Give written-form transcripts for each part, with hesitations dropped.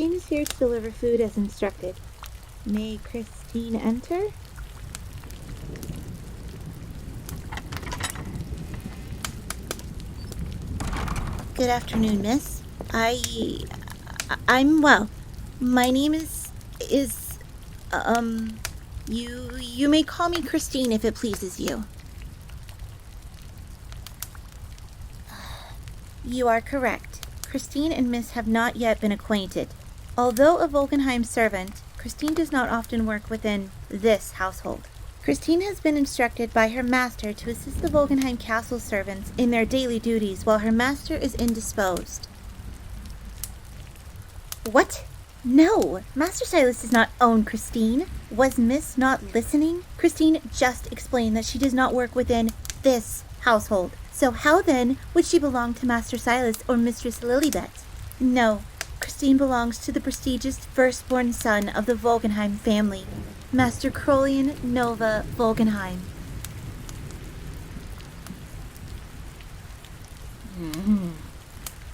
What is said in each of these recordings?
Christine is here to deliver food as instructed. May Christine enter? Good afternoon, miss. I'm well. My name is, you may call me Christine if it pleases you. You are correct. Christine and Miss have not yet been acquainted. Although a Volkenheim servant, Christine does not often work within this household. Christine has been instructed by her master to assist the Volkenheim castle servants in their daily duties while her master is indisposed. What? No! Master Sylas does not own Christine. Was Miss not listening? Christine just explained that she does not work within this household. So how then would she belong to Master Sylas or Mistress Lilibet? No, Christine belongs to the prestigious firstborn son of the Volkenheim family, Master Krollien Nova Volkenheim.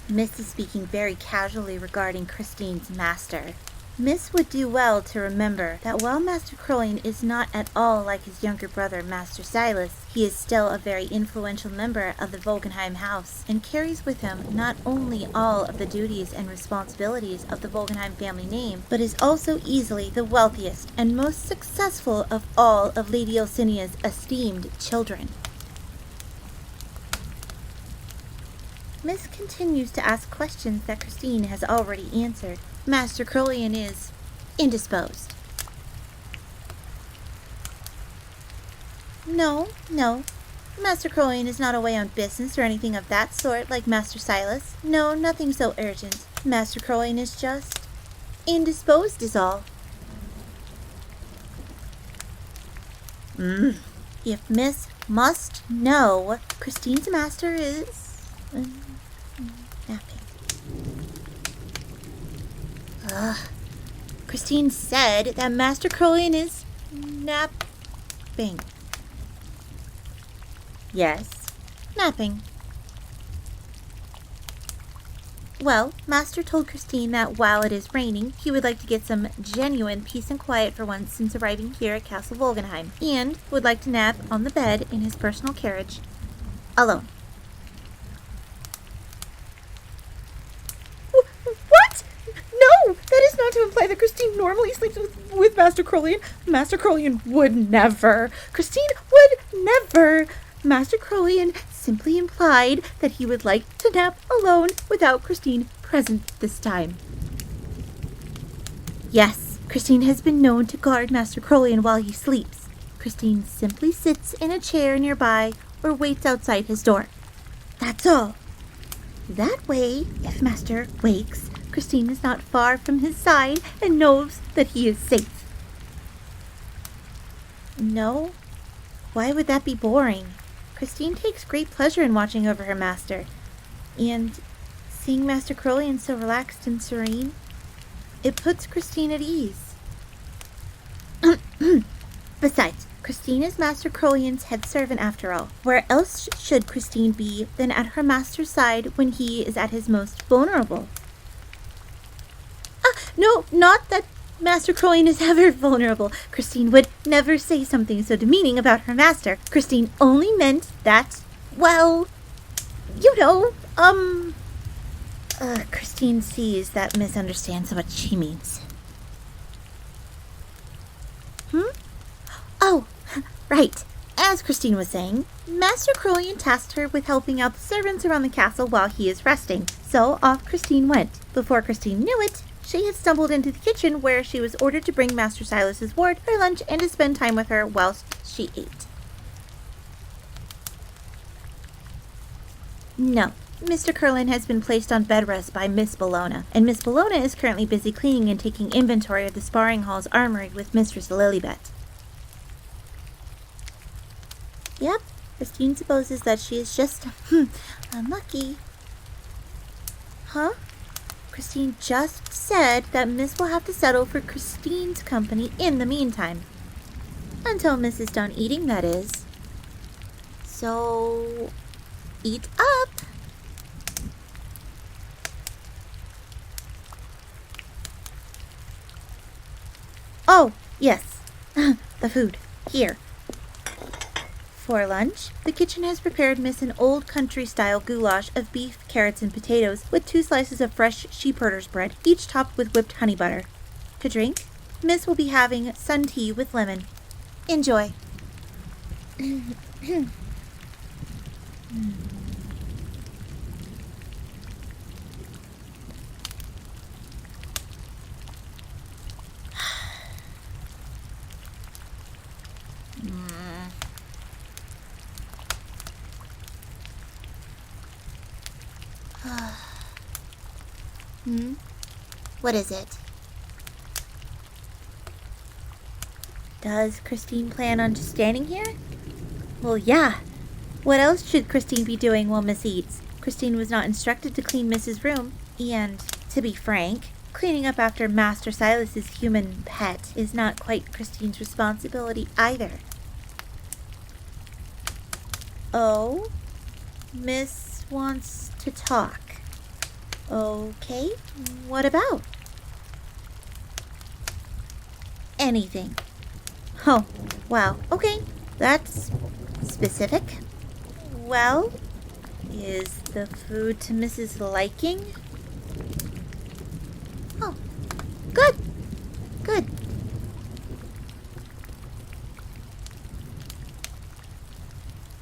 Miss is speaking very casually regarding Christine's master. Miss would do well to remember that while Master Krollien is not at all like his younger brother, Master Sylas, he is still a very influential member of the Volkenheim house and carries with him not only all of the duties and responsibilities of the Volkenheim family name, but is also easily the wealthiest and most successful of all of Lady Elsinia's esteemed children. Miss continues to ask questions that Christine has already answered. Master Krollien is indisposed. No. Master Krollien is not away on business or anything of that sort like Master Sylas. No, nothing so urgent. Master Krollien is just indisposed is all. If Miss must know, Christine's master is napping. Christine said that Master Krollien is napping. Yes, napping. Well, Master told Christine that while it is raining, he would like to get some genuine peace and quiet for once since arriving here at Castle Volkenheim, and would like to nap on the bed in his personal carriage, alone. That is not to imply that Christine normally sleeps with Master Krollien. Master Krollien would never. Christine would never. Master Krollien simply implied that he would like to nap alone without Christine present this time. Yes, Christine has been known to guard Master Krollien while he sleeps. Christine simply sits in a chair nearby or waits outside his door. That's all. That way, if Master wakes, Christine is not far from his side and knows that he is safe. No? Why would that be boring? Christine takes great pleasure in watching over her master. And seeing Master Krollien so relaxed and serene, it puts Christine at ease. Besides, Christine is Master Krollien's head servant after all. Where else should Christine be than at her master's side when he is at his most vulnerable? No, not that Master Krollien is ever vulnerable. Christine would never say something so demeaning about her master. Christine only meant that, well, Christine sees that misunderstands what she means. Oh, right. As Christine was saying, Master Krollien tasked her with helping out the servants around the castle while he is resting. So off Christine went. Before Christine knew it, she had stumbled into the kitchen where she was ordered to bring Master Sylas's ward her lunch and to spend time with her whilst she ate. No, Mr. Carlenn has been placed on bedrest by Miss Ballona, and Miss Ballona is currently busy cleaning and taking inventory of the sparring hall's armory with Mistress Lilibet. Yep, Christine supposes that she is just, unlucky. Huh? Christine just said that Miss will have to settle for Christine's company in the meantime. Until Miss is done eating, that is. So, eat up! Oh, yes. The food. Here. For lunch, the kitchen has prepared Miss an old country-style goulash of beef, carrots, and potatoes with 2 slices of fresh sheepherder's bread, each topped with whipped honey butter. To drink, Miss will be having sun tea with lemon. Enjoy. What is it? Does Christine plan on just standing here? Well, yeah. What else should Christine be doing while Miss eats? Christine was not instructed to clean Miss's room, and, to be frank, cleaning up after Master Sylas's human pet is not quite Christine's responsibility either. Oh? Miss wants to talk. Okay, what about? Anything. Oh, wow, okay, that's specific. Well, is the food to Mrs. liking? Oh, good, good.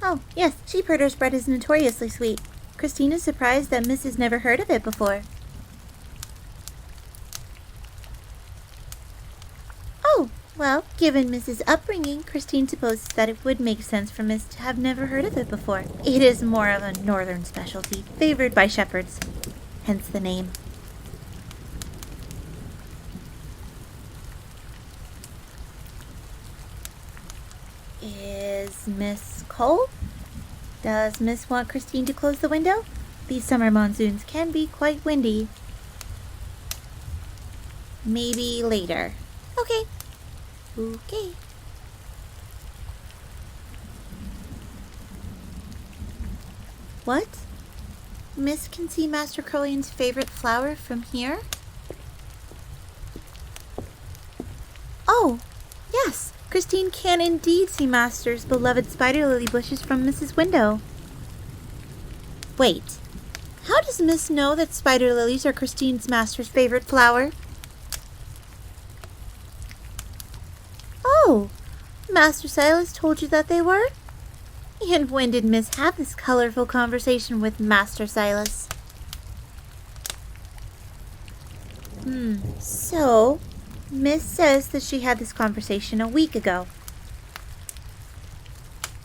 Oh, yes, sheepherder's bread is notoriously sweet. Christine is surprised that Miss has never heard of it before. Oh, well, given Miss's upbringing, Christine supposes that it would make sense for Miss to have never heard of it before. It is more of a northern specialty, favored by shepherds, hence the name. Is Miss cold? Does Miss want Christine to close the window? These summer monsoons can be quite windy. Maybe later. Okay. Okay. What? Miss can see Master Krollien's favorite flower from here? Oh, yes. Christine can indeed see Master's beloved spider lily bushes from Miss's window. Wait, how does Miss know that spider lilies are Christine's master's favorite flower? Oh, Master Sylas told you that they were? And when did Miss have this colorful conversation with Master Sylas? So, Miss says that she had this conversation a week ago.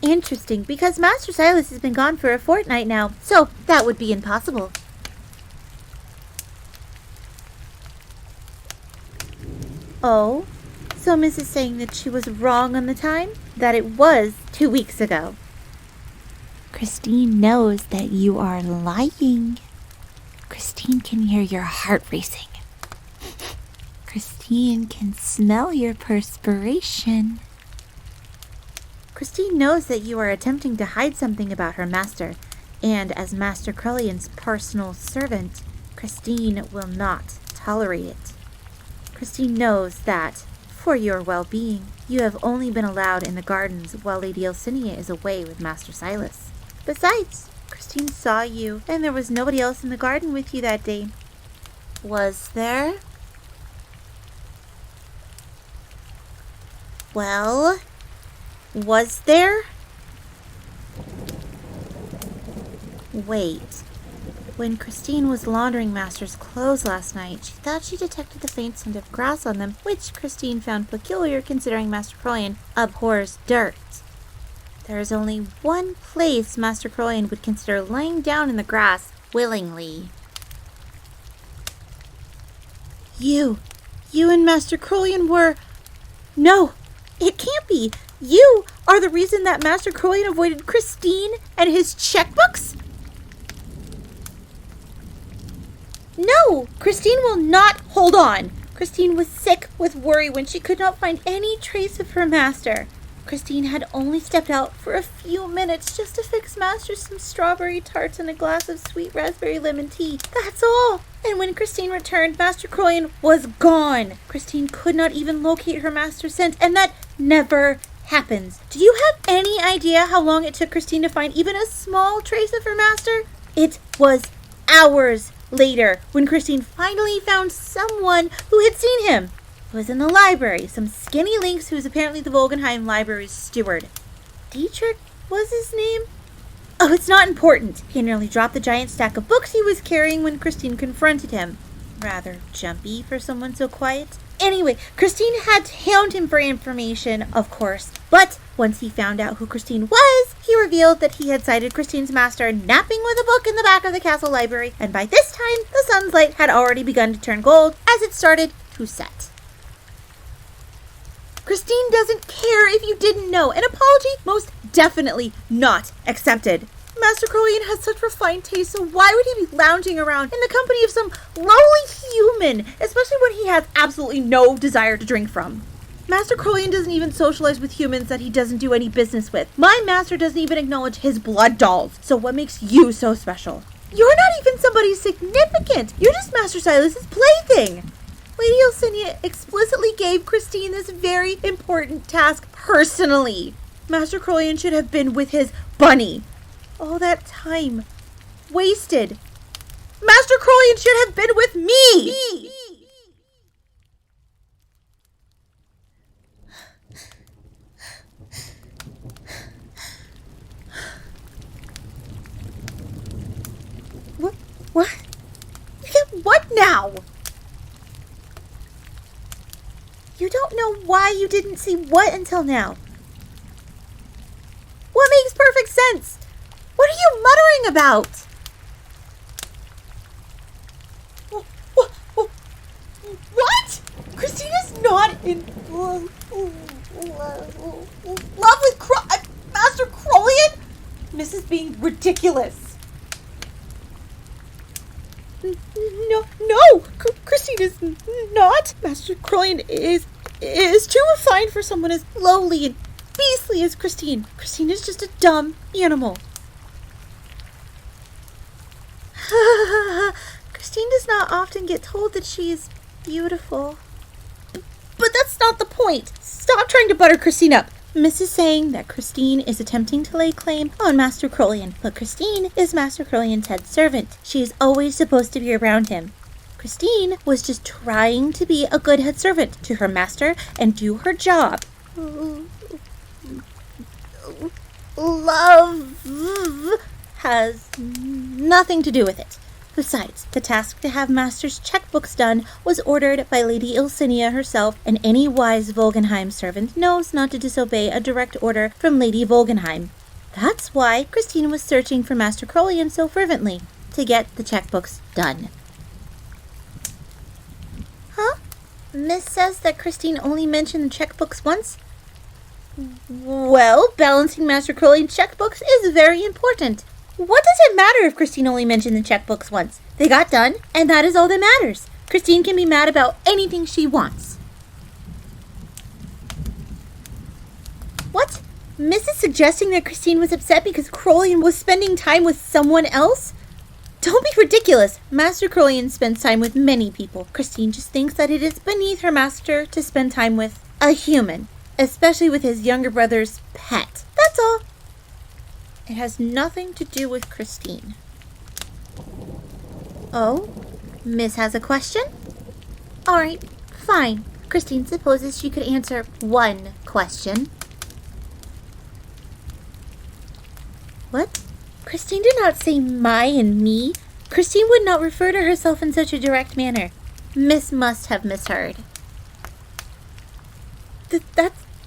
Interesting, because Master Sylas has been gone for a fortnight now, so that would be impossible. Oh, so Miss is saying that she was wrong on the time? That it was 2 weeks ago. Christine knows that you are lying. Christine can hear your heart racing. Christine can smell your perspiration. Christine knows that you are attempting to hide something about her master, and as Master Krollien's personal servant, Christine will not tolerate it. Christine knows that, for your well-being, you have only been allowed in the gardens while Lady Elsinia is away with Master Sylas. Besides, Christine saw you, and there was nobody else in the garden with you that day. Was there? Well, was there? Wait. When Christine was laundering Master's clothes last night, she thought she detected the faint scent of grass on them, which Christine found peculiar considering Master Krollien abhors dirt. There is only one place Master Krollien would consider laying down in the grass willingly. You and Master Krollien were... No! It can't be! You are the reason that Master Krollien avoided Christine and his checkbooks? No! Christine will not hold on! Christine was sick with worry when she could not find any trace of her master. Christine had only stepped out for a few minutes just to fix Master some strawberry tarts and a glass of sweet raspberry lemon tea. That's all. And when Christine returned, Master Krollien was gone. Christine could not even locate her master's scent, and that never happens. Do you have any idea how long it took Christine to find even a small trace of her master? It was hours later when Christine finally found someone who had seen him. It was in the library. Some skinny lynx who was apparently the Volgenheim library's steward. Dietrich was his name? Oh, it's not important. He nearly dropped the giant stack of books he was carrying when Christine confronted him. Rather jumpy for someone so quiet. Anyway, Christine had to hound him for information, of course. But once he found out who Christine was, he revealed that he had sighted Christine's master napping with a book in the back of the castle library. And by this time, the sun's light had already begun to turn gold as it started to set. Christine doesn't care if you didn't know. An apology most definitely not accepted. Master Krollien has such refined taste, so why would he be lounging around in the company of some lowly human, especially when he has absolutely no desire to drink from? Master Krollien doesn't even socialize with humans that he doesn't do any business with. My master doesn't even acknowledge his blood dolls. So what makes you so special? You're not even somebody significant. You're just Master Sylas's plaything. Lady Ilsinia explicitly gave Christine this very important task personally. Master Krollien should have been with his bunny. All that time wasted. Master Krollien should have been with me. What? What now? You don't know why you didn't see what until now. What makes perfect sense? What are you muttering about? What? Christina's not in love with Master Krollien? This is being ridiculous. No, Christine is not. Master Krollien is too refined for someone as lowly and beastly as Christine. Christine is just a dumb animal. Christine does not often get told that she is beautiful. But that's not the point. Stop trying to butter Christine up. Miss is saying that Christine is attempting to lay claim on Master Krollien, but Christine is Master Krollien's head servant. She is always supposed to be around him. Christine was just trying to be a good head servant to her master and do her job. Love has nothing to do with it. Besides, the task to have Master's checkbooks done was ordered by Lady Ilsinia herself, and any wise Volgenheim servant knows not to disobey a direct order from Lady Volgenheim. That's why Christine was searching for Master Krollien so fervently, to get the checkbooks done. Huh? Miss says that Christine only mentioned the checkbooks once? Well, balancing Master Krollien's checkbooks is very important. What does it matter if Christine only mentioned the checkbooks once? They got done, and that is all that matters. Christine can be mad about anything she wants. What? Miss is suggesting that Christine was upset because Krollien was spending time with someone else? Don't be ridiculous. Master Krollien spends time with many people. Christine just thinks that it is beneath her master to spend time with a human, especially with his younger brother's pet. That's all. It has nothing to do with Christine. Oh? Miss has a question? Alright, fine. Christine supposes she could answer one question. What? Christine did not say my and me. Christine would not refer to herself in such a direct manner. Miss must have misheard.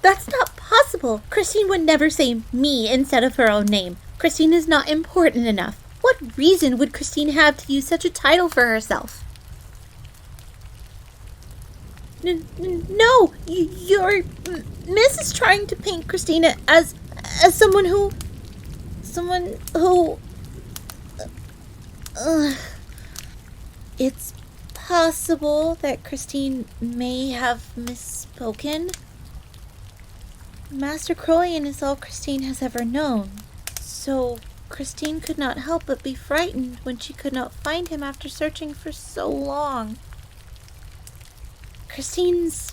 That's not possible. Christine would never say me instead of her own name. Christine is not important enough. What reason would Christine have to use such a title for herself? No, your Miss is trying to paint Christina as someone who... It's possible that Christine may have misspoken. Master Krollien is all Christine has ever known, so Christine could not help but be frightened when she could not find him after searching for so long. Christine's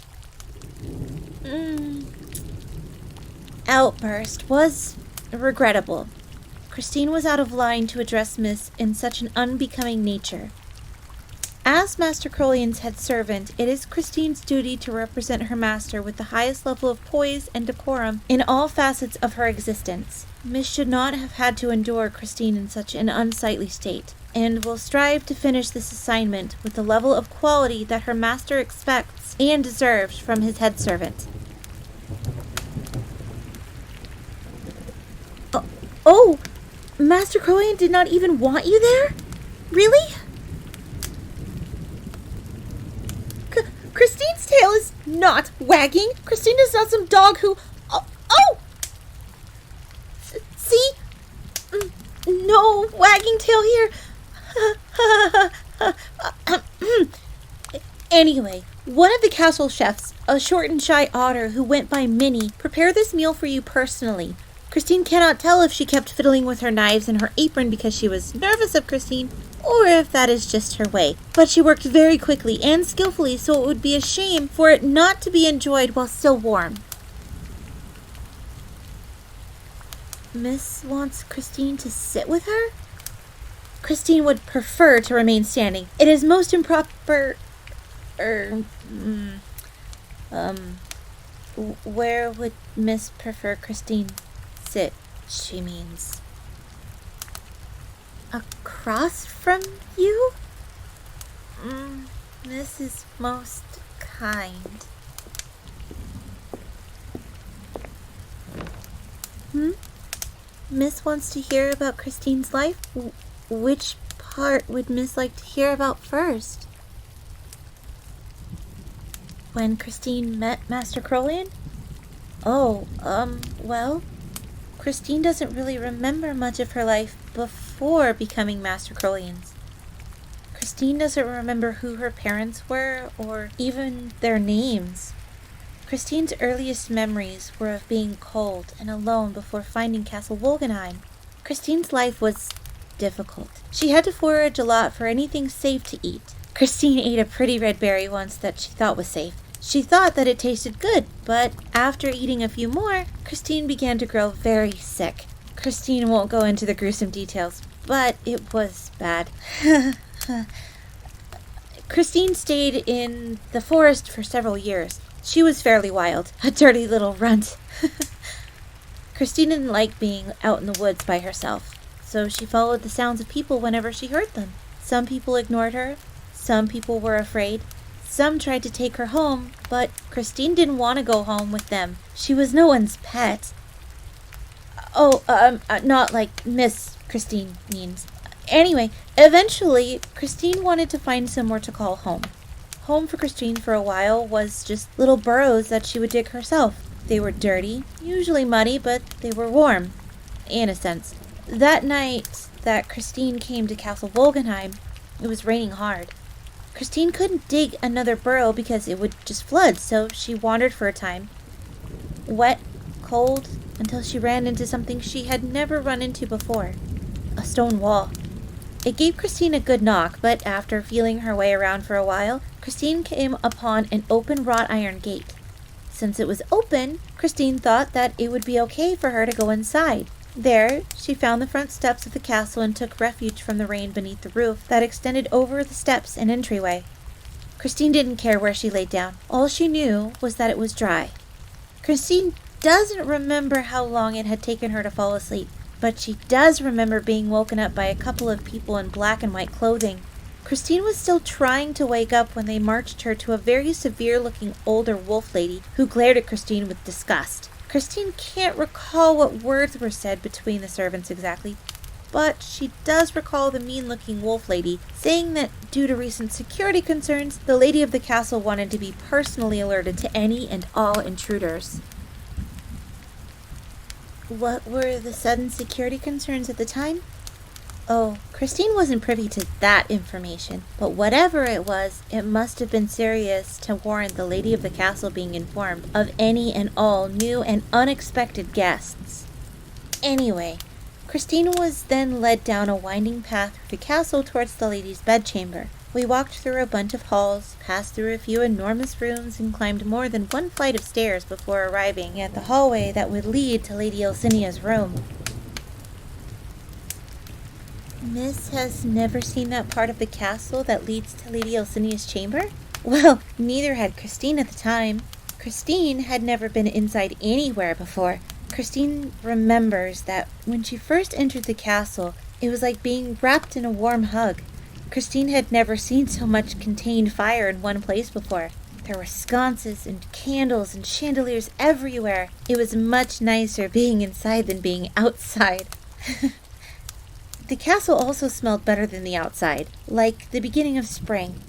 outburst was regrettable. Christine was out of line to address Miss in such an unbecoming nature. As Master Krollien's head servant, it is Christine's duty to represent her master with the highest level of poise and decorum in all facets of her existence. Miss should not have had to endure Christine in such an unsightly state, and will strive to finish this assignment with the level of quality that her master expects and deserves from his head servant. Oh, Master Krollien did not even want you there? Really? Christine's tail is not wagging. Christine is not some dog who... Oh! See? No wagging tail here. Anyway, one of the castle chefs, a short and shy otter who went by Minnie, prepared this meal for you personally. Christine cannot tell if she kept fiddling with her knives and her apron because she was nervous of Christine, or if that is just her way. But she worked very quickly and skillfully, so it would be a shame for it not to be enjoyed while still warm. Miss wants Christine to sit with her? Christine would prefer to remain standing. It is most improper... Where would Miss prefer Christine sit, she means? Across from you? Miss is most kind. Miss wants to hear about Christine's life? Which part would Miss like to hear about first? When Christine met Master Krollien? Oh, well, Christine doesn't really remember much of her life before becoming Master Krollien's. Christine doesn't remember who her parents were, or even their names. Christine's earliest memories were of being cold and alone before finding Castle Wolgenheim. Christine's life was difficult. She had to forage a lot for anything safe to eat. Christine ate a pretty red berry once that she thought was safe. She thought that it tasted good, but after eating a few more, Christine began to grow very sick. Christine won't go into the gruesome details, but it was bad. Christine stayed in the forest for several years. She was fairly wild, a dirty little runt. Christine didn't like being out in the woods by herself, so she followed the sounds of people whenever she heard them. Some people ignored her, some people were afraid. Some tried to take her home, but Christine didn't want to go home with them. She was no one's pet. Not like Miss Christine means. Anyway, eventually, Christine wanted to find somewhere to call home. Home for Christine for a while was just little burrows that she would dig herself. They were dirty, usually muddy, but they were warm, in a sense. That night that Christine came to Castle Wolgenheim, it was raining hard. Christine couldn't dig another burrow because it would just flood, so she wandered for a time. Wet, cold, until she ran into something she had never run into before. A stone wall. It gave Christine a good knock, but after feeling her way around for a while, Christine came upon an open wrought iron gate. Since it was open, Christine thought that it would be okay for her to go inside. There, she found the front steps of the castle and took refuge from the rain beneath the roof that extended over the steps and entryway. Christine didn't care where she laid down. All she knew was that it was dry. Christine doesn't remember how long it had taken her to fall asleep, but she does remember being woken up by a couple of people in black and white clothing. Christine was still trying to wake up when they marched her to a very severe-looking older wolf lady who glared at Christine with disgust. Christine can't recall what words were said between the servants exactly, but she does recall the mean-looking wolf lady saying that due to recent security concerns, the lady of the castle wanted to be personally alerted to any and all intruders. What were the sudden security concerns at the time? Oh, Christine wasn't privy to that information, but whatever it was, it must have been serious to warrant the lady of the castle being informed of any and all new and unexpected guests. Anyway, Christine was then led down a winding path through the castle towards the lady's bedchamber. We walked through a bunch of halls, passed through a few enormous rooms, and climbed more than one flight of stairs before arriving at the hallway that would lead to Lady Elsinia's room. Miss has never seen that part of the castle that leads to Lady Elsinia's chamber? Well, neither had Christine at the time. Christine had never been inside anywhere before. Christine remembers that when she first entered the castle, it was like being wrapped in a warm hug. Christine had never seen so much contained fire in one place before. There were sconces and candles and chandeliers everywhere. It was much nicer being inside than being outside. The castle also smelled better than the outside, like the beginning of spring.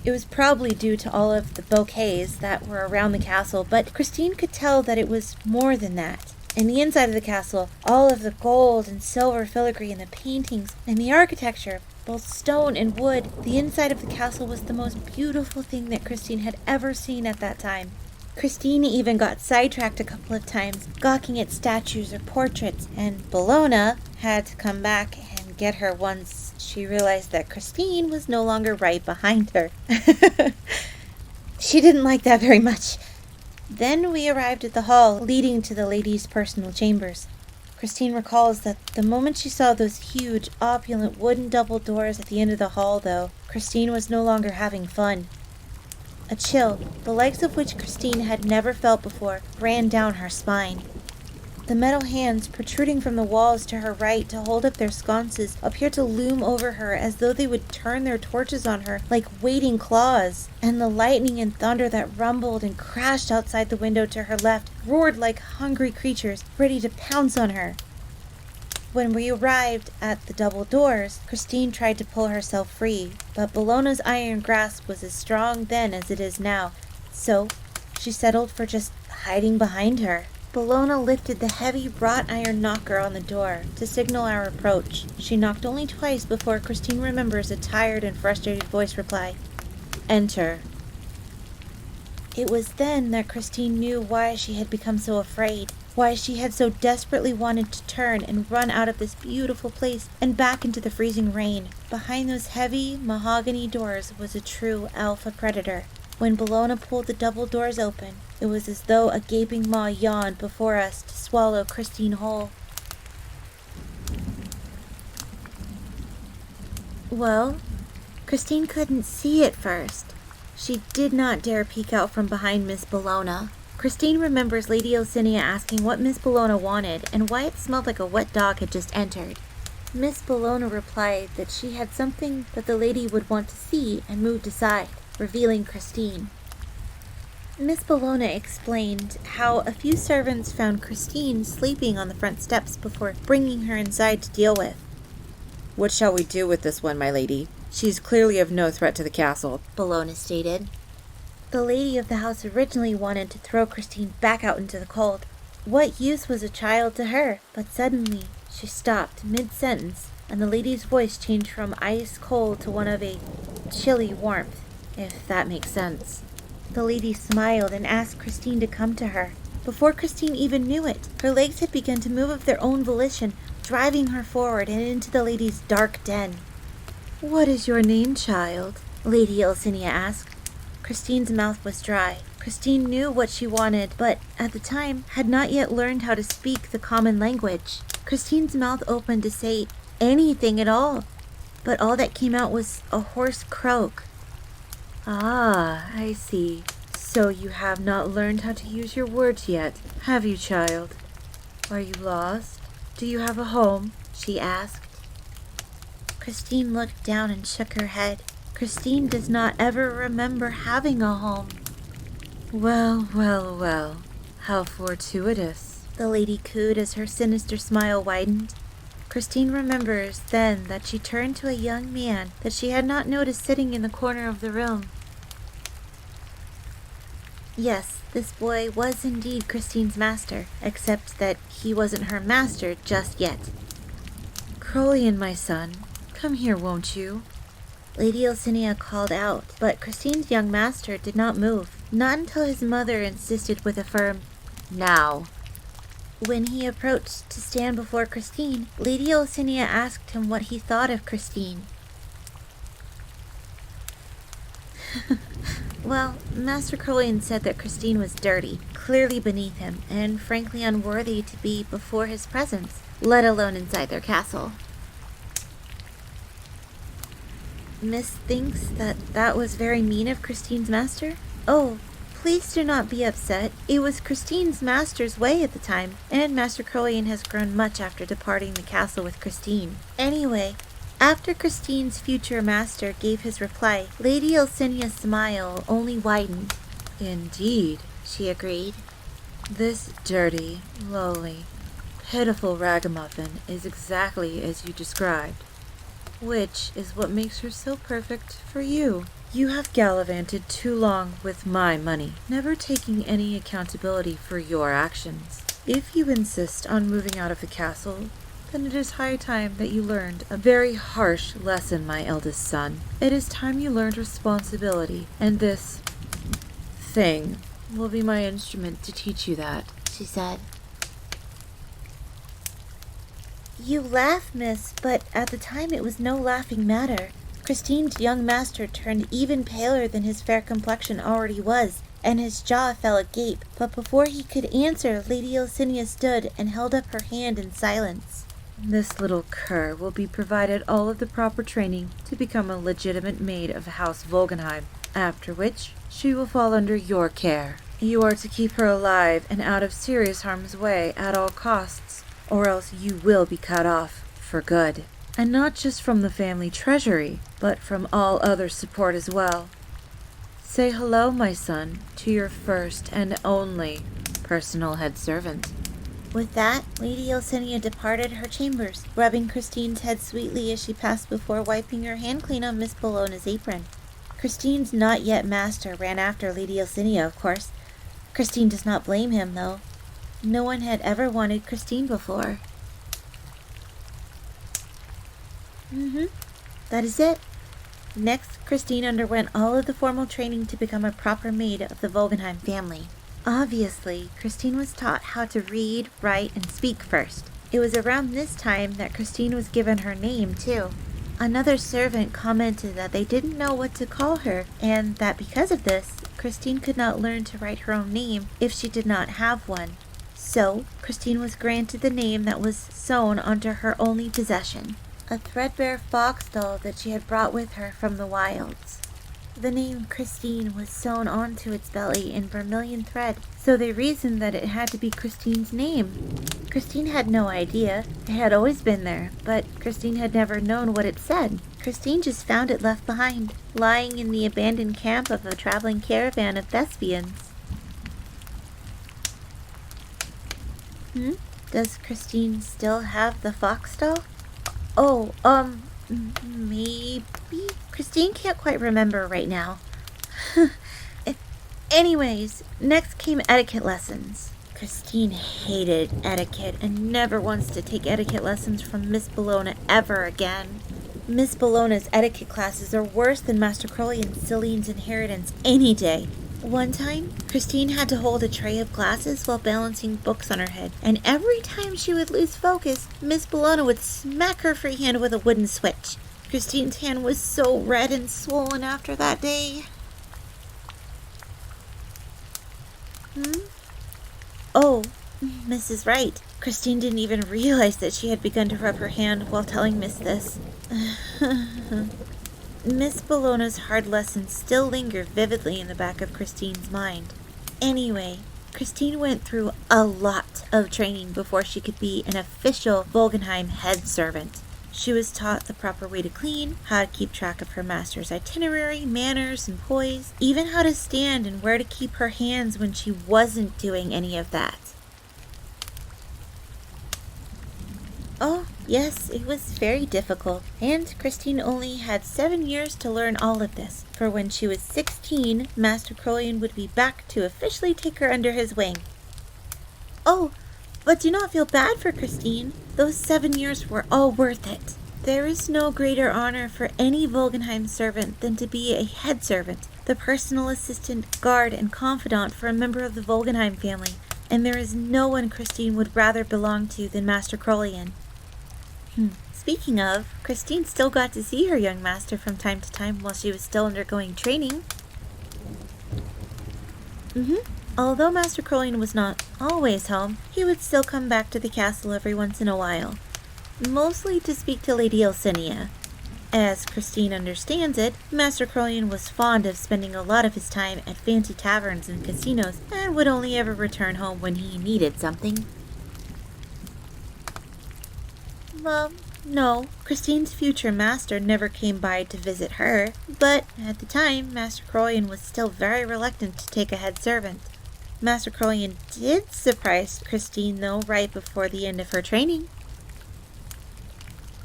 It was probably due to all of the bouquets that were around the castle, but Christine could tell that it was more than that. In the inside of the castle, all of the gold and silver filigree and the paintings and the architecture, both stone and wood, the inside of the castle was the most beautiful thing that Christine had ever seen at that time. Christine even got sidetracked a couple of times, gawking at statues or portraits, and Ballona had to come back and get her once she realized that Christine was no longer right behind her. She didn't like that very much. Then we arrived at the hall leading to the lady's personal chambers. Christine recalls that the moment she saw those huge, opulent wooden double doors at the end of the hall, though, Christine was no longer having fun. A chill, the likes of which Christine had never felt before, ran down her spine. The metal hands protruding from the walls to her right to hold up their sconces appeared to loom over her as though they would turn their torches on her like waiting claws, and the lightning and thunder that rumbled and crashed outside the window to her left roared like hungry creatures ready to pounce on her. When we arrived at the double doors, Christine tried to pull herself free, but Ballona's iron grasp was as strong then as it is now, so she settled for just hiding behind her. Ballona lifted the heavy wrought iron knocker on the door to signal our approach. She knocked only twice before Christine remembers a tired and frustrated voice reply, "Enter." It was then that Christine knew why she had become so afraid, why she had so desperately wanted to turn and run out of this beautiful place and back into the freezing rain. Behind those heavy mahogany doors was a true alpha predator. When Ballona pulled the double doors open, it was as though a gaping maw yawned before us to swallow Christine whole. Well, Christine couldn't see at first. She did not dare peek out from behind Miss Ballona. Christine remembers Lady Elsinia asking what Miss Ballona wanted and why it smelled like a wet dog had just entered. Miss Ballona replied that she had something that the lady would want to see and moved aside, revealing Christine. Miss Ballona explained how a few servants found Christine sleeping on the front steps before bringing her inside to deal with. "What shall we do with this one, my lady? She is clearly of no threat to the castle," Ballona stated. The lady of the house originally wanted to throw Christine back out into the cold. What use was a child to her? But suddenly she stopped mid-sentence, and the lady's voice changed from ice cold to one of a chilly warmth, if that makes sense. The lady smiled and asked Christine to come to her. Before Christine even knew it, her legs had begun to move of their own volition, driving her forward and into the lady's dark den. "What is your name, child?" Lady Elsinia asked. Christine's mouth was dry. Christine knew what she wanted, but at the time had not yet learned how to speak the common language. Christine's mouth opened to say anything at all, but all that came out was a hoarse croak. "Ah, I see. So you have not learned how to use your words yet, have you, child? Are you lost? Do you have a home?" she asked. Christine looked down and shook her head. Christine does not ever remember having a home. "Well, well, well. How fortuitous," the lady cooed as her sinister smile widened. Christine remembers then that she turned to a young man that she had not noticed sitting in the corner of the room. Yes, this boy was indeed Christine's master, except that he wasn't her master just yet. Krollien, my son, come here, won't you? Lady Ilsinia called out, but Christine's young master did not move, not until his mother insisted with a firm, "Now." When he approached to stand before Christine, Lady Ilsinia asked him what he thought of Christine. Well, Master Krollien said that Christine was dirty, clearly beneath him, and frankly unworthy to be before his presence, let alone inside their castle. Miss thinks that was very mean of Christine's master? Oh, please do not be upset. It was Christine's master's way at the time, and Master Krollien has grown much after departing the castle with Christine. Anyway, after Christine's future master gave his reply, Lady Ilsinia's smile only widened. Indeed, She agreed. this dirty, lowly, pitiful ragamuffin is exactly as you described, which is what makes her so perfect for you. You have gallivanted too long with my money, never taking any accountability for your actions. If you insist on moving out of the castle, then it is high time that you learned a very harsh lesson, my eldest son. It is time you learned responsibility, and this thing will be my instrument to teach you that, She said. You laugh, miss, but at the time it was no laughing matter. Christine's young master turned even paler than his fair complexion already was, and his jaw fell agape. But before he could answer, Lady Ilsinia stood and held up her hand in silence. This little cur will be provided all of the proper training to become a legitimate maid of House Volgenheim, after which she will fall under your care. You are to keep her alive and out of serious harm's way at all costs, or else you will be cut off for good. And not just from the family treasury, but from all other support as well. Say hello, my son, to your first and only personal head servant. With that, Lady Ilsinia departed her chambers, rubbing Christine's head sweetly as she passed before wiping her hand clean on Miss Ballona's apron. Christine's not yet master ran after Lady Ilsinia, of course. Christine does not blame him, though. No one had ever wanted Christine before. That is it. Next, Christine underwent all of the formal training to become a proper maid of the Volgenheim family. Obviously, Christine was taught how to read, write, and speak first. It was around this time that Christine was given her name, too. Another servant commented that they didn't know what to call her, and that because of this, Christine could not learn to write her own name if she did not have one. So, Christine was granted the name that was sewn onto her only possession, a threadbare fox doll that she had brought with her from the wilds. The name Christine was sewn onto its belly in vermilion thread, so they reasoned that it had to be Christine's name. Christine had no idea. It had always been there, but Christine had never known what it said. Christine just found it left behind, lying in the abandoned camp of a traveling caravan of thespians. Does Christine still have the fox doll? Oh, maybe? Christine can't quite remember right now. Anyways, next came etiquette lessons. Christine hated etiquette and never wants to take etiquette lessons from Miss Ballona ever again. Miss Ballona's etiquette classes are worse than Master Krollien and Celine's inheritance any day. One time, Christine had to hold a tray of glasses while balancing books on her head, and every time she would lose focus, Miss Ballona would smack her free hand with a wooden switch. Christine's hand was so red and swollen after that day. Oh, Mrs. Wright. Christine didn't even realize that she had begun to rub her hand while telling Miss this. Miss Ballona's hard lessons still linger vividly in the back of Christine's mind. Anyway, Christine went through a lot of training before she could be an official Volgenheim head servant. She was taught the proper way to clean, how to keep track of her master's itinerary, manners, and poise, even how to stand and where to keep her hands when she wasn't doing any of that. Oh, yes, it was very difficult, and Christine only had 7 years to learn all of this, for when she was 16, Master Krollien would be back to officially take her under his wing. Oh, but do not feel bad for Christine. Those 7 years were all worth it. There is no greater honor for any Volgenheim servant than to be a head servant, the personal assistant, guard, and confidant for a member of the Volgenheim family, and there is no one Christine would rather belong to than Master Krollien. Speaking of, Christine still got to see her young master from time to time while she was still undergoing training. Although Master Krollien was not always home, he would still come back to the castle every once in a while, mostly to speak to Lady Elsinia. As Christine understands it, Master Krollien was fond of spending a lot of his time at fancy taverns and casinos and would only ever return home when he needed something. Well, no, Christine's future master never came by to visit her, but at the time, Master Krollien was still very reluctant to take a head servant. Master Krollien did surprise Christine, though, right before the end of her training.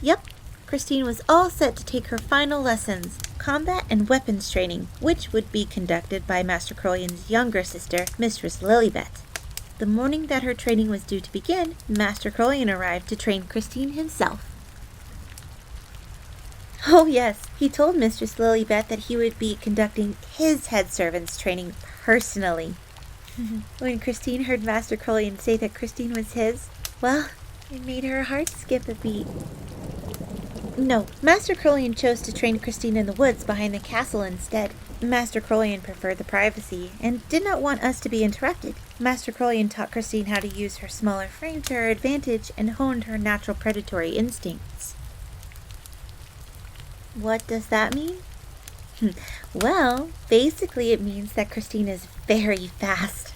Yep, Christine was all set to take her final lessons, combat and weapons training, which would be conducted by Master Krollien's younger sister, Mistress Lilibet. The morning that her training was due to begin, Master Krollien arrived to train Christine himself. Oh yes, he told Mistress Lilibet that he would be conducting his head servant's training personally. When Christine heard Master Krollien say that Christine was his, well, it made her heart skip a beat. No, Master Krollien chose to train Christine in the woods behind the castle instead. Master Krollien preferred the privacy and did not want us to be interrupted. Master Krollien taught Christine how to use her smaller frame to her advantage and honed her natural predatory instincts. What does that mean? Well, basically it means that Christine is very fast.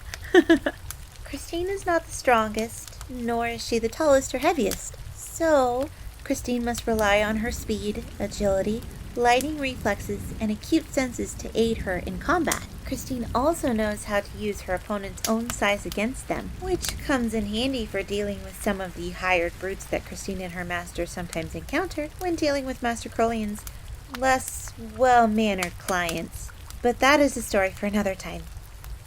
Christine is not the strongest, nor is she the tallest or heaviest. So, Christine must rely on her speed, agility, lightning reflexes, and acute senses to aid her in combat. Christine also knows how to use her opponent's own size against them, which comes in handy for dealing with some of the hired brutes that Christine and her master sometimes encounter when dealing with Master Krollien's less well-mannered clients. But that is a story for another time.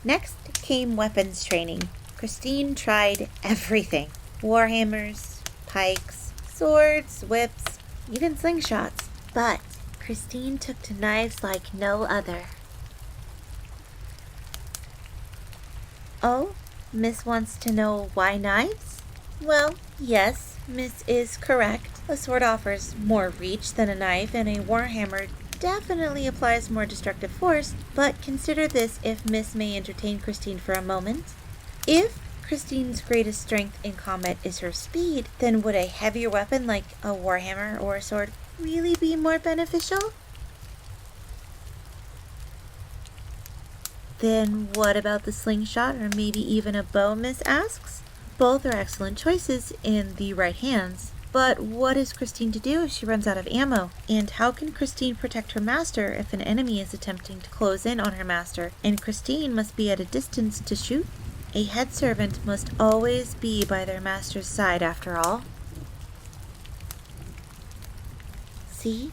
Next came weapons training. Christine tried everything. Warhammers, pikes, swords, whips, even slingshots. But Christine took to knives like no other. Oh, Miss wants to know why knives? Well, yes, Miss is correct. A sword offers more reach than a knife, and a warhammer definitely applies more destructive force, but consider this if Miss may entertain Christine for a moment. If Christine's greatest strength in combat is her speed, then would a heavier weapon like a warhammer or a sword really be more beneficial? Then what about the slingshot or maybe even a bow, Miss asks? Both are excellent choices in the right hands. But what is Christine to do if she runs out of ammo? And how can Christine protect her master if an enemy is attempting to close in on her master, and Christine must be at a distance to shoot? A head servant must always be by their master's side after all. See?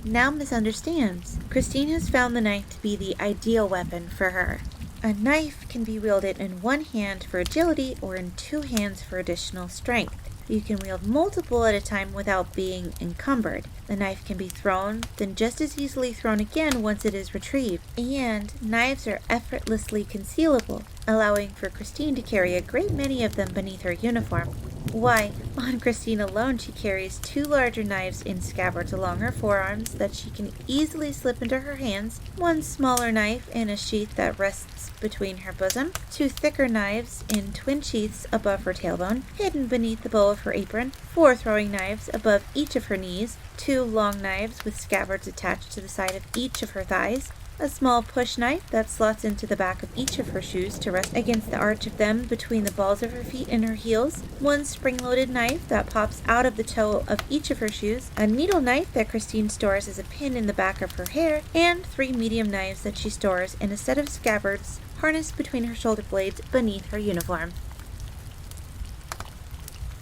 Now Miss understands. Christine has found the knife to be the ideal weapon for her. A knife can be wielded in one hand for agility or in two hands for additional strength. You can wield multiple at a time without being encumbered. The knife can be thrown, then just as easily thrown again once it is retrieved. And knives are effortlessly concealable, allowing for Christine to carry a great many of them beneath her uniform. Why, on Christine alone she carries 2 larger knives in scabbards along her forearms that she can easily slip into her hands, 1 smaller knife in a sheath that rests between her bosom, 2 thicker knives in twin sheaths above her tailbone, hidden beneath the bow of her apron, 4 throwing knives above each of her knees, 2 long knives with scabbards attached to the side of each of her thighs, a small push knife that slots into the back of each of her shoes to rest against the arch of them between the balls of her feet and her heels, 1 spring-loaded knife that pops out of the toe of each of her shoes, a needle knife that Christine stores as a pin in the back of her hair, and 3 medium knives that she stores in a set of scabbards harnessed between her shoulder blades beneath her uniform.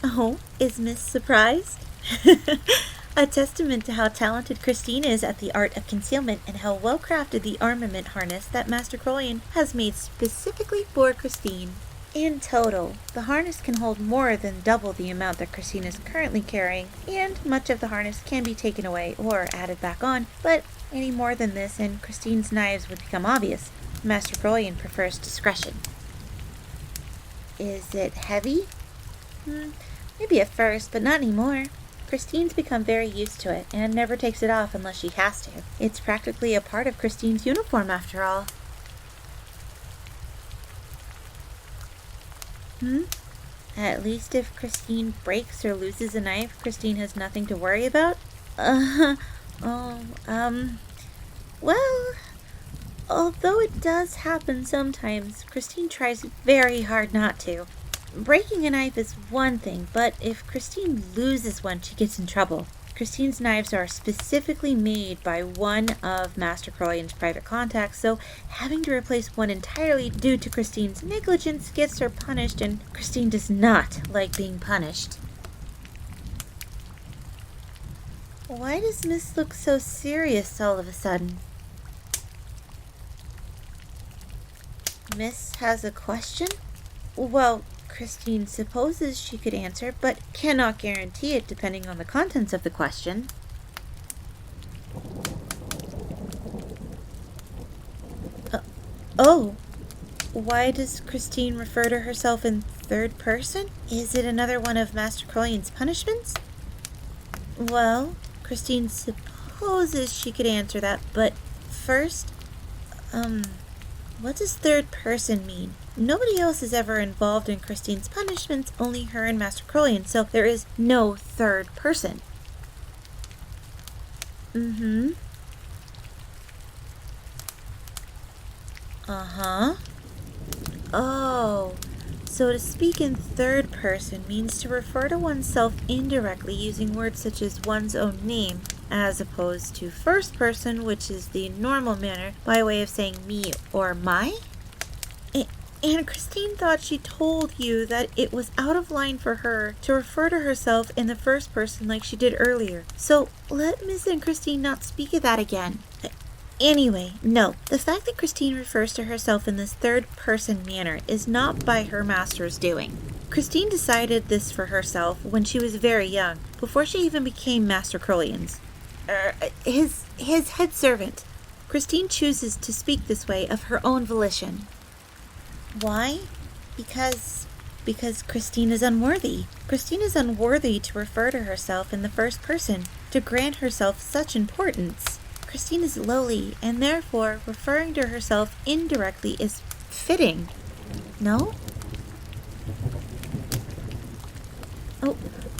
Oh, is Miss surprised? A testament to how talented Christine is at the art of concealment and how well crafted the armament harness that Master Krollien has made specifically for Christine. In total, the harness can hold more than double the amount that Christine is currently carrying, and much of the harness can be taken away or added back on, but any more than this and Christine's knives would become obvious. Master Krollien prefers discretion. Is it heavy? Maybe at first, but not anymore. Christine's become very used to it and never takes it off unless she has to. It's practically a part of Christine's uniform after all. At least if Christine breaks or loses a knife, Christine has nothing to worry about? Well, although it does happen sometimes, Christine tries very hard not to. Breaking a knife is one thing, but if Christine loses one, she gets in trouble. Christine's knives are specifically made by one of Master Krollien's private contacts, so having to replace one entirely due to Christine's negligence gets her punished, and Christine does not like being punished. Why does Miss look so serious all of a sudden? Miss has a question? Well, Christine supposes she could answer, but cannot guarantee it depending on the contents of the question. Why does Christine refer to herself in third person? Is it another one of Master Krollien's punishments? Well, Christine supposes she could answer that, but first, what does third person mean? Nobody else is ever involved in Christine's punishments, only her and Master Krollien, so there is no third person. Oh, so to speak in third person means to refer to oneself indirectly using words such as one's own name, as opposed to first person, which is the normal manner, by way of saying me or my? And Christine thought she told you that it was out of line for her to refer to herself in the first person like she did earlier. So let Miss and Christine not speak of that again. Anyway, no. The fact that Christine refers to herself in this third person manner is not by her master's doing. Christine decided this for herself when she was very young, before she even became Master Krollien's. His head servant. Christine chooses to speak this way of her own volition. Why? Because Christine is unworthy. Christine is unworthy to refer to herself in the first person, to grant herself such importance. Christine is lowly, and therefore referring to herself indirectly is fitting. No?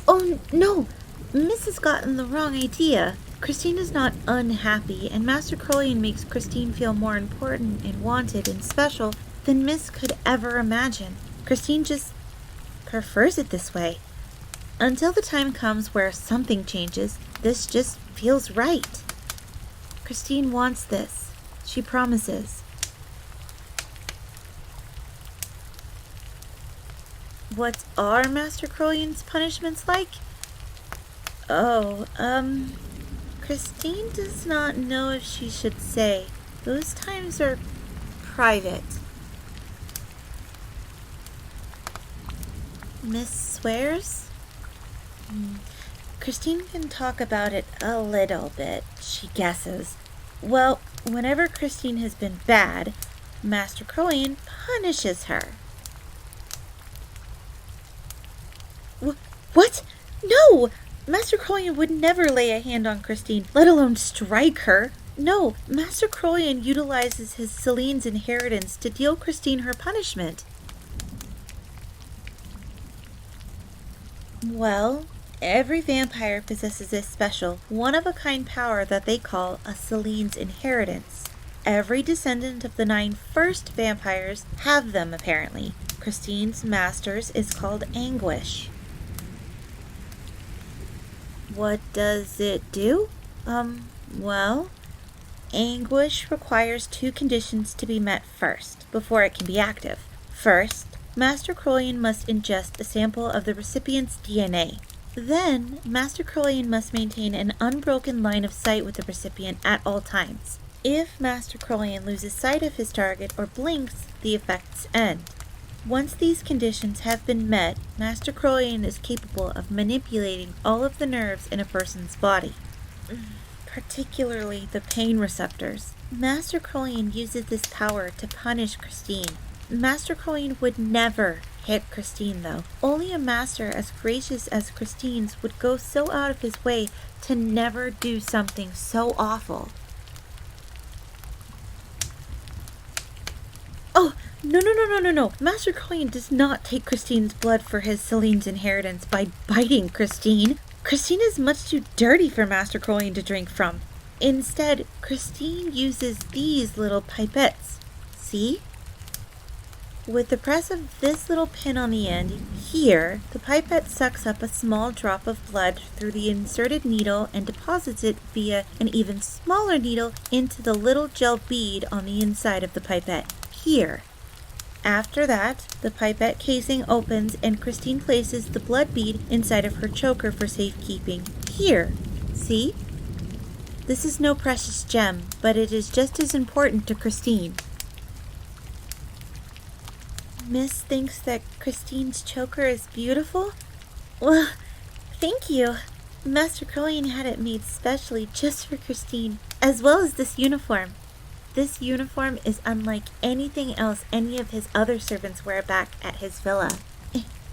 Oh no! Miss has gotten the wrong idea. Christine is not unhappy, and Master Krollien makes Christine feel more important and wanted and special than Miss could ever imagine. Christine just prefers it this way. Until the time comes where something changes, this just feels right. Christine wants this. She promises. What are Master Krollien's punishments like? Christine does not know if she should say. Those times are private. Miss swears? Christine can talk about it a little bit, she guesses. Well, whenever Christine has been bad, Master Krollien punishes her. What? No! Master Krollien would never lay a hand on Christine, let alone strike her. No, Master Krollien utilizes his Celine's inheritance to deal Christine her punishment. Well, every vampire possesses a special, one-of-a-kind power that they call a Celine's inheritance. Every descendant of the 9 first vampires have them, apparently. Christine's master's is called Anguish. What does it do? Well, Anguish requires 2 conditions to be met first, before it can be active. First, Master Krollien must ingest a sample of the recipient's DNA. Then, Master Krollien must maintain an unbroken line of sight with the recipient at all times. If Master Krollien loses sight of his target or blinks, the effects end. Once these conditions have been met, Master Krollien is capable of manipulating all of the nerves in a person's body, particularly the pain receptors. Master Krollien uses this power to punish Christine. Master Krollien would never hit Christine, though. Only a master as gracious as Christine's would go so out of his way to never do something so awful. Oh, no. Master Krollien does not take Christine's blood for his Celine's inheritance by biting Christine. Christine is much too dirty for Master Krollien to drink from. Instead, Christine uses these little pipettes. See? With the press of this little pin on the end, here, the pipette sucks up a small drop of blood through the inserted needle and deposits it via an even smaller needle into the little gel bead on the inside of the pipette, here. After that, the pipette casing opens and Christine places the blood bead inside of her choker for safekeeping, here. See? This is no precious gem, but it is just as important to Christine. Miss thinks that Christine's choker is beautiful? Well, thank you. Master Krollien had it made specially just for Christine, as well as this uniform. This uniform is unlike anything else any of his other servants wear back at his villa.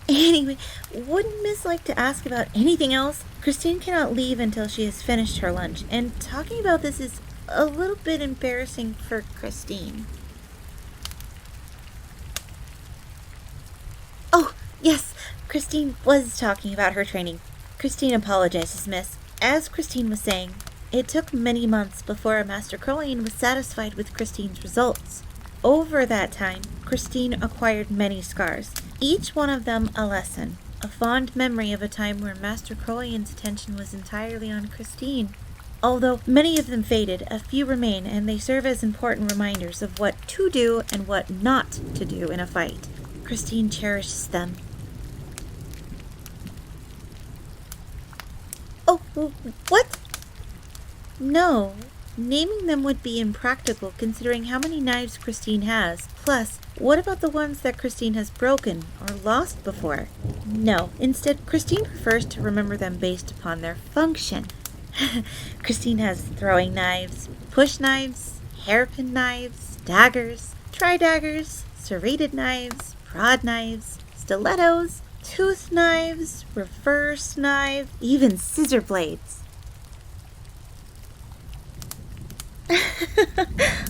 Anyway, wouldn't Miss like to ask about anything else? Christine cannot leave until she has finished her lunch, and talking about this is a little bit embarrassing for Christine. Oh, yes, Christine was talking about her training. Christine apologizes, Miss. As Christine was saying, it took many months before Master Krollien was satisfied with Christine's results. Over that time, Christine acquired many scars, each one of them a lesson, a fond memory of a time where Master Krollien's attention was entirely on Christine. Although many of them faded, a few remain, and they serve as important reminders of what to do and what not to do in a fight. Christine cherishes them. Oh, what? No, naming them would be impractical considering how many knives Christine has. Plus, what about the ones that Christine has broken or lost before? No, instead, Christine prefers to remember them based upon their function. Christine has throwing knives, push knives, hairpin knives, daggers, tri-daggers, serrated knives, broad knives, stilettos, tooth knives, reverse knives, even scissor blades.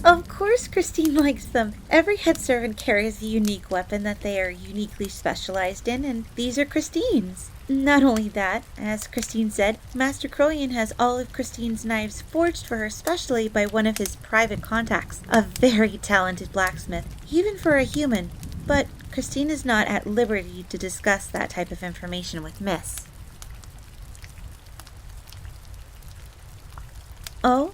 Of course Christine likes them. Every head servant carries a unique weapon that they are uniquely specialized in, and these are Christine's. Not only that, as Christine said, Master Krollien has all of Christine's knives forged for her specially by one of his private contacts, a very talented blacksmith, even for a human. But Christine is not at liberty to discuss that type of information with Miss. Oh?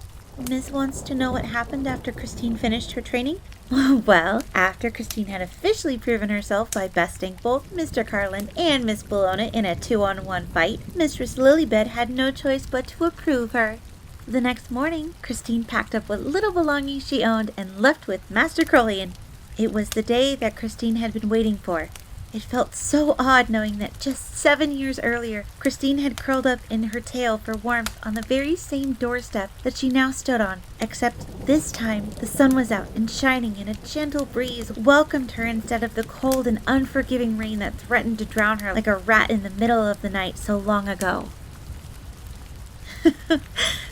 Miss wants to know what happened after Christine finished her training? Well, after Christine had officially proven herself by besting both Mr. Carlenn and Miss Ballona in a 2-on-1 fight, Mistress Lilibet had no choice but to approve her. The next morning, Christine packed up what little belongings she owned and left with Master Krollien. It was the day that Christine had been waiting for. It felt so odd knowing that just 7 years earlier, Christine had curled up in her tail for warmth on the very same doorstep that she now stood on, except this time the sun was out and shining and a gentle breeze welcomed her instead of the cold and unforgiving rain that threatened to drown her like a rat in the middle of the night so long ago.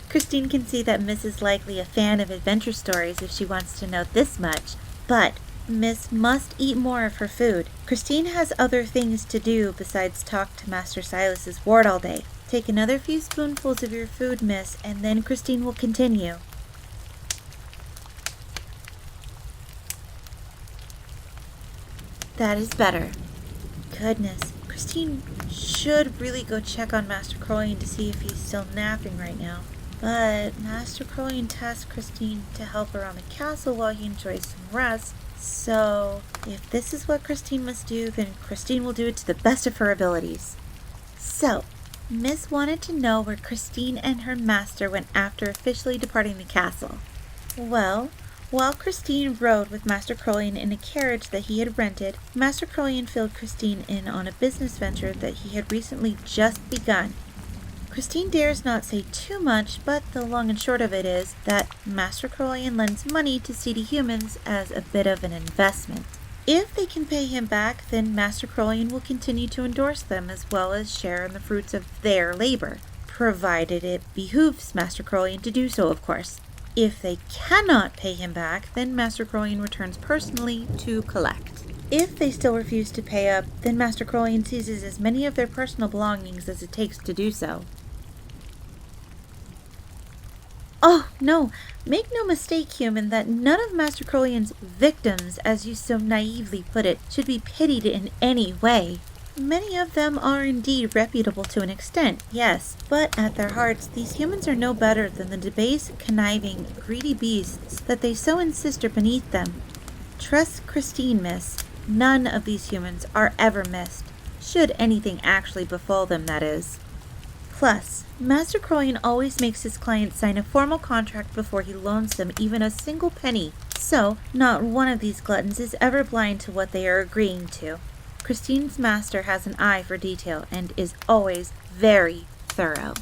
Christine can see that Miss is likely a fan of adventure stories if she wants to know this much, but Miss must eat more of her food. Christine has other things to do besides talk to Master Sylas's ward all day. Take another few spoonfuls of your food, Miss, and then Christine will continue. That is better. Goodness, Christine should really go check on Master Krollien to see if he's still napping right now. But Master Krollien tasked Christine to help around the castle while he enjoys some rest. So, if this is what Christine must do, then Christine will do it to the best of her abilities. So, Miss wanted to know where Christine and her master went after officially departing the castle. Well, While Christine rode with Master Krollien in a carriage that he had rented, Master Krollien filled Christine in on a business venture that he had recently just begun. Christine dares not say too much, but the long and short of it is that Master Krollien lends money to seedy humans as a bit of an investment. If they can pay him back, then Master Krollien will continue to endorse them as well as share in the fruits of their labor, provided it behooves Master Krollien to do so, of course. If they cannot pay him back, then Master Krollien returns personally to collect. If they still refuse to pay up, then Master Krollien seizes as many of their personal belongings as it takes to do so. Oh, no, make no mistake, human, that none of Master Krollien's victims, as you so naively put it, should be pitied in any way. Many of them are indeed reputable to an extent, yes, but at their hearts, these humans are no better than the debased, conniving, greedy beasts that they so insist are beneath them. Trust Christine, miss, none of these humans are ever missed, should anything actually befall them, that is. Plus, Master Krollien always makes his clients sign a formal contract before he loans them even a single penny, so not one of these gluttons is ever blind to what they are agreeing to. Christine's master has an eye for detail and is always very thorough.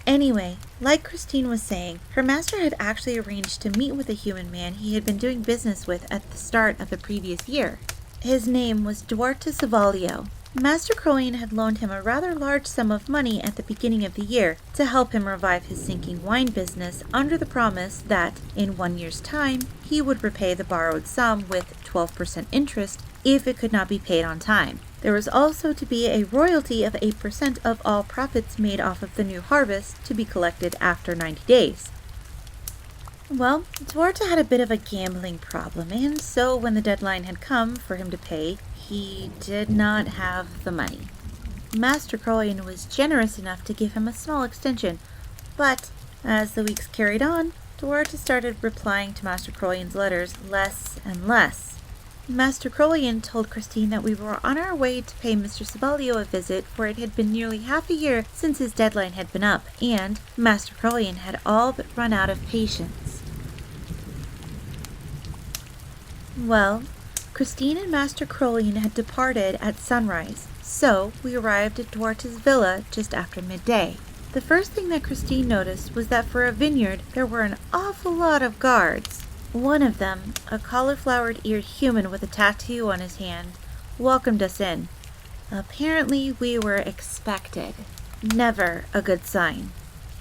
Anyway, like Christine was saying, her master had actually arranged to meet with a human man he had been doing business with at the start of the previous year. His name was Duarte Savalio. Master Krollien had loaned him a rather large sum of money at the beginning of the year to help him revive his sinking wine business under the promise that, in 1 year's time, he would repay the borrowed sum with 12% interest if it could not be paid on time. There was also to be a royalty of 8% of all profits made off of the new harvest to be collected after 90 days. Well, Duarte had a bit of a gambling problem, and so when the deadline had come for him to pay, he did not have the money. Master Krollien was generous enough to give him a small extension, but as the weeks carried on, Duarte started replying to Master Krollien's letters less and less. Master Krollien told Christine that we were on our way to pay Mr. Savalio a visit, for it had been nearly half a year since his deadline had been up, and Master Krollien had all but run out of patience. Well, Christine and Master Krollien had departed at sunrise, so we arrived at Duarte's villa just after midday. The first thing that Christine noticed was that for a vineyard there were an awful lot of guards. One of them, a cauliflower-eared human with a tattoo on his hand, welcomed us in. Apparently we were expected. Never a good sign.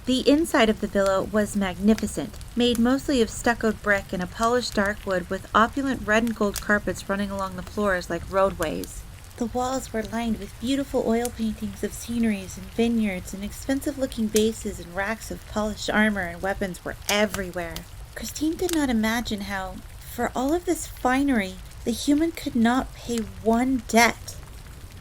The inside of the villa was magnificent, made mostly of stuccoed brick and a polished dark wood with opulent red and gold carpets running along the floors like roadways. The walls were lined with beautiful oil paintings of sceneries and vineyards, and expensive-looking vases and racks of polished armor and weapons were everywhere. Christine did not imagine how, for all of this finery, the human could not pay one debt.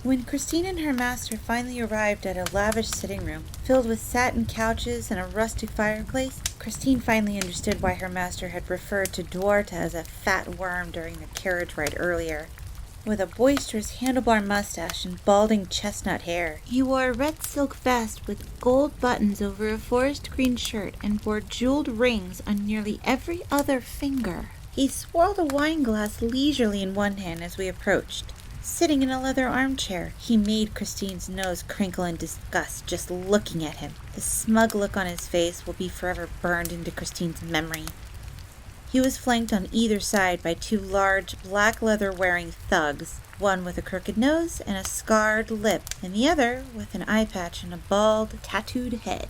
When Christine and her master finally arrived at a lavish sitting room, filled with satin couches and a rustic fireplace, Christine finally understood why her master had referred to Duarte as a fat worm during the carriage ride earlier. With a boisterous handlebar mustache and balding chestnut hair, he wore a red silk vest with gold buttons over a forest green shirt and wore jeweled rings on nearly every other finger. He swirled a wine glass leisurely in one hand as we approached. Sitting in a leather armchair, he made Christine's nose crinkle in disgust just looking at him. The smug look on his face will be forever burned into Christine's memory. He was flanked on either side by two large, black leather-wearing thugs, one with a crooked nose and a scarred lip, and the other with an eye patch and a bald, tattooed head.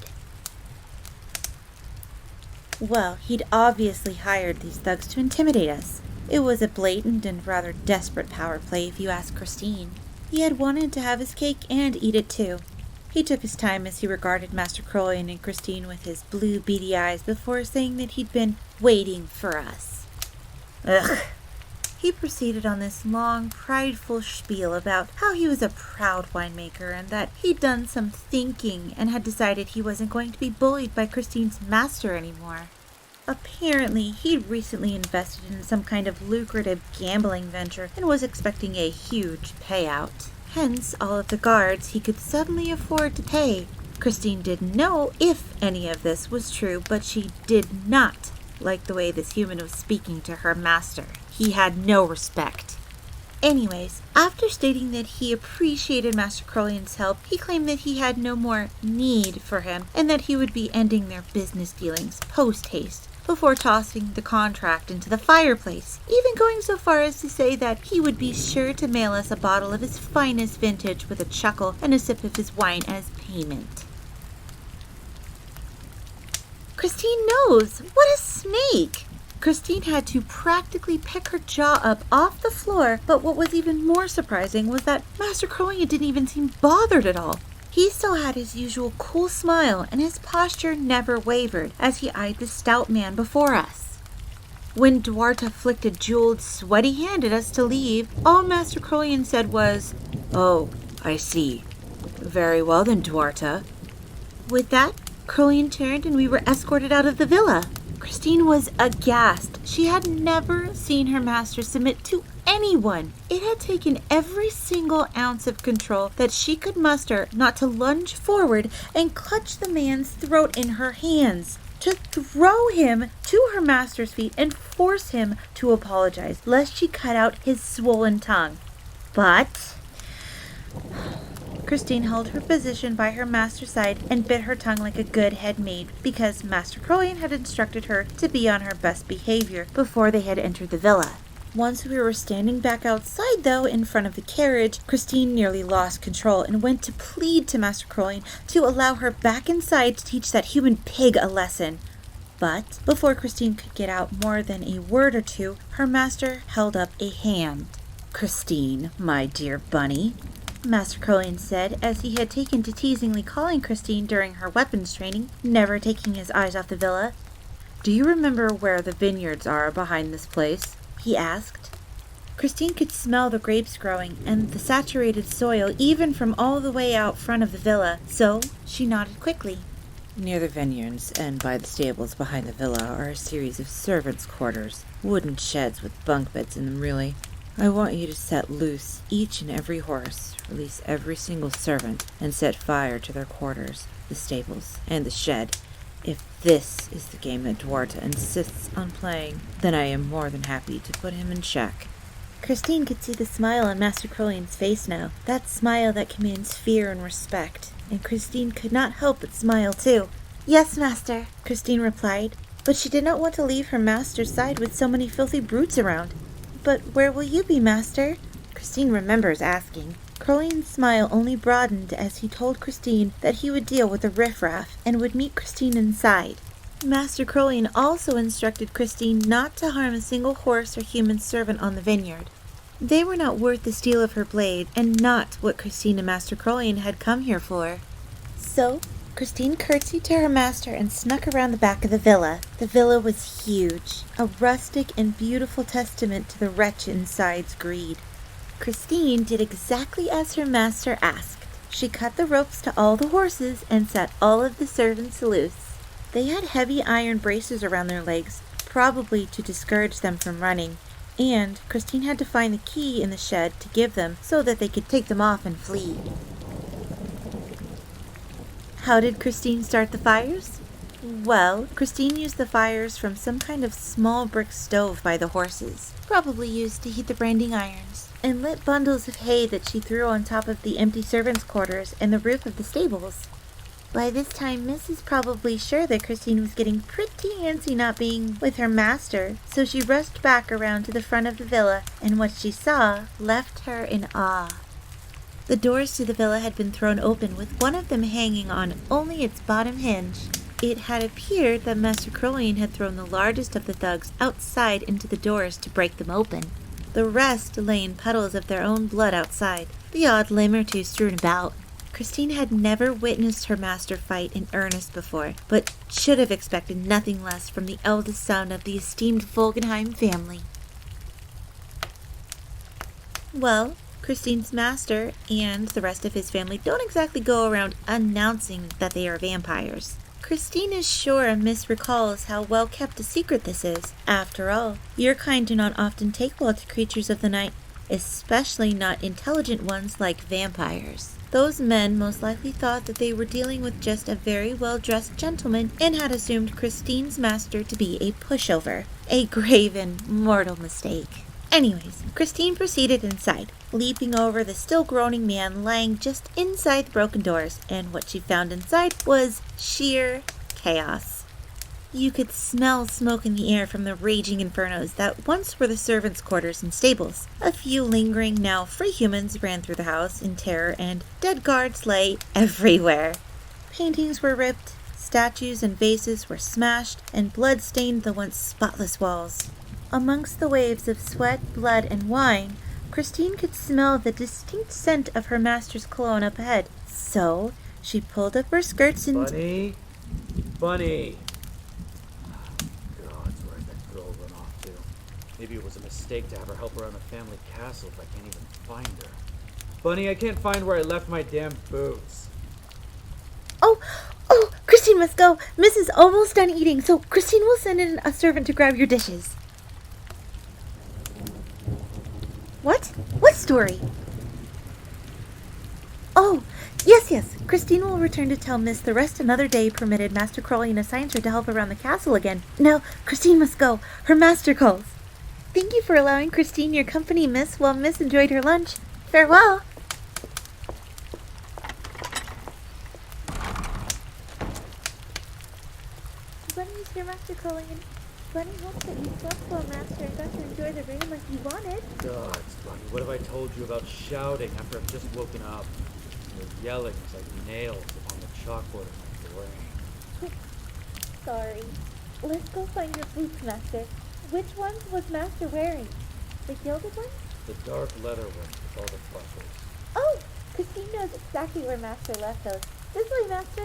Well, he'd obviously hired these thugs to intimidate us. It was a blatant and rather desperate power play, if you ask Christine. He had wanted to have his cake and eat it too. He took his time as he regarded Master Krollien and Christine with his blue, beady eyes before saying that he'd been waiting for us. Ugh. He proceeded on this long, prideful spiel about how he was a proud winemaker and that he'd done some thinking and had decided he wasn't going to be bullied by Christine's master anymore. Apparently, he'd recently invested in some kind of lucrative gambling venture and was expecting a huge payout. Hence, all of the guards he could suddenly afford to pay. Christine didn't know if any of this was true, but she did not like the way this human was speaking to her master. He had no respect. Anyways, after stating that he appreciated Master Krollien's help, he claimed that he had no more need for him and that he would be ending their business dealings post-haste before tossing the contract into the fireplace, even going so far as to say that he would be sure to mail us a bottle of his finest vintage with a chuckle and a sip of his wine as payment. Christine knows! What a snake! Christine had to practically pick her jaw up off the floor, but what was even more surprising was that Master Krollien didn't even seem bothered at all. He still had his usual cool smile, and his posture never wavered as he eyed the stout man before us. When Duarta flicked a jeweled, sweaty hand at us to leave, all Master Krollien said was, "Oh, I see. Very well then, Duarta." With that, Krollien turned and we were escorted out of the villa. Christine was aghast. She had never seen her master submit to anyone. It had taken every single ounce of control that she could muster not to lunge forward and clutch the man's throat in her hands, to throw him to her master's feet and force him to apologize, lest she cut out his swollen tongue. But Christine held her position by her master's side and bit her tongue like a good head maid, because Master Krollien had instructed her to be on her best behavior before they had entered the villa. Once we were standing back outside, though, in front of the carriage, Christine nearly lost control and went to plead to Master Krollien to allow her back inside to teach that human pig a lesson. But before Christine could get out more than a word or two, her master held up a hand. "Christine, my dear bunny," Master Krollien said, as he had taken to teasingly calling Christine during her weapons training, never taking his eyes off the villa. "Do you remember where the vineyards are behind this place?" he asked. Christine could smell the grapes growing and the saturated soil even from all the way out front of the villa, so she nodded quickly. "Near the vineyards and by the stables behind the villa are a series of servants' quarters, wooden sheds with bunk beds in them, really. I want you to set loose each and every horse, release every single servant, and set fire to their quarters, the stables, and the shed. If this is the game that Duarta insists on playing, then I am more than happy to put him in check." Christine could see the smile on Master Krollien's face now, that smile that commands fear and respect, and Christine could not help but smile too. "Yes, master," Christine replied, but she did not want to leave her master's side with so many filthy brutes around. "But where will you be, master?" Christine remembers asking. Krollien's smile only broadened as he told Christine that he would deal with the riffraff and would meet Christine inside. Master Krollien also instructed Christine not to harm a single horse or human servant on the vineyard. They were not worth the steel of her blade, and not what Christine and Master Krollien had come here for. So Christine curtsied to her master and snuck around the back of the villa. The villa was huge, a rustic and beautiful testament to the wretch inside's greed. Christine did exactly as her master asked. She cut the ropes to all the horses and set all of the servants loose. They had heavy iron braces around their legs, probably to discourage them from running, and Christine had to find the key in the shed to give them so that they could take them off and flee. How did Christine start the fires? Well, Christine used the fires from some kind of small brick stove by the horses, probably used to heat the branding irons, and lit bundles of hay that she threw on top of the empty servants' quarters and the roof of the stables. By this time, Miss is probably sure that Christine was getting pretty antsy not being with her master, so she rushed back around to the front of the villa, and what she saw left her in awe. The doors to the villa had been thrown open, with one of them hanging on only its bottom hinge. It had appeared that Master Krollien had thrown the largest of the thugs outside into the doors to break them open. The rest lay in puddles of their own blood outside, the odd limb or two strewn about. Christine had never witnessed her master fight in earnest before, but should have expected nothing less from the eldest son of the esteemed Volgenheim family. Well, Christine's master and the rest of his family don't exactly go around announcing that they are vampires. Christine is sure Miss recalls how well kept a secret this is. After all, your kind do not often take well to creatures of the night, especially not intelligent ones like vampires. Those men most likely thought that they were dealing with just a very well-dressed gentleman and had assumed Christine's master to be a pushover. A grave and mortal mistake. Anyways, Christine proceeded inside, leaping over the still groaning man lying just inside the broken doors, and what she found inside was sheer chaos. You could smell smoke in the air from the raging infernos that once were the servants' quarters and stables. A few lingering, now free humans ran through the house in terror, and dead guards lay everywhere. Paintings were ripped, statues and vases were smashed, and blood stained the once spotless walls. Amongst the waves of sweat, blood, and wine, Christine could smell the distinct scent of her master's cologne up ahead. So, she pulled up her skirts and... Bunny! Bunny! God, where'd that girl run off to? Maybe it was a mistake to have her help around the family castle if I can't even find her. Bunny, I can't find where I left my damn boots. Oh, Christine must go. Miss is almost done eating, so Christine will send in a servant to grab your dishes. What? What story? Oh, yes. Christine will return to tell Miss the rest another day permitted Master Krollien assigns her to help around the castle again. Now, Christine must go. Her master calls. Thank you for allowing Christine your company, Miss, while Miss enjoyed her lunch. Farewell. Bunny is here, Master Krollien. Bunny hopes that you slept well, Master, and got to enjoy the rain like you wanted. God, Bunny, what have I told you about shouting after I've just woken up? Your yelling is like nails upon the chalkboard of my brain. Sorry. Let's go find your boots, Master. Which ones was Master wearing? The gilded ones? The dark leather ones with all the buckles. Oh! Christine knows exactly where Master left those. This way, Master.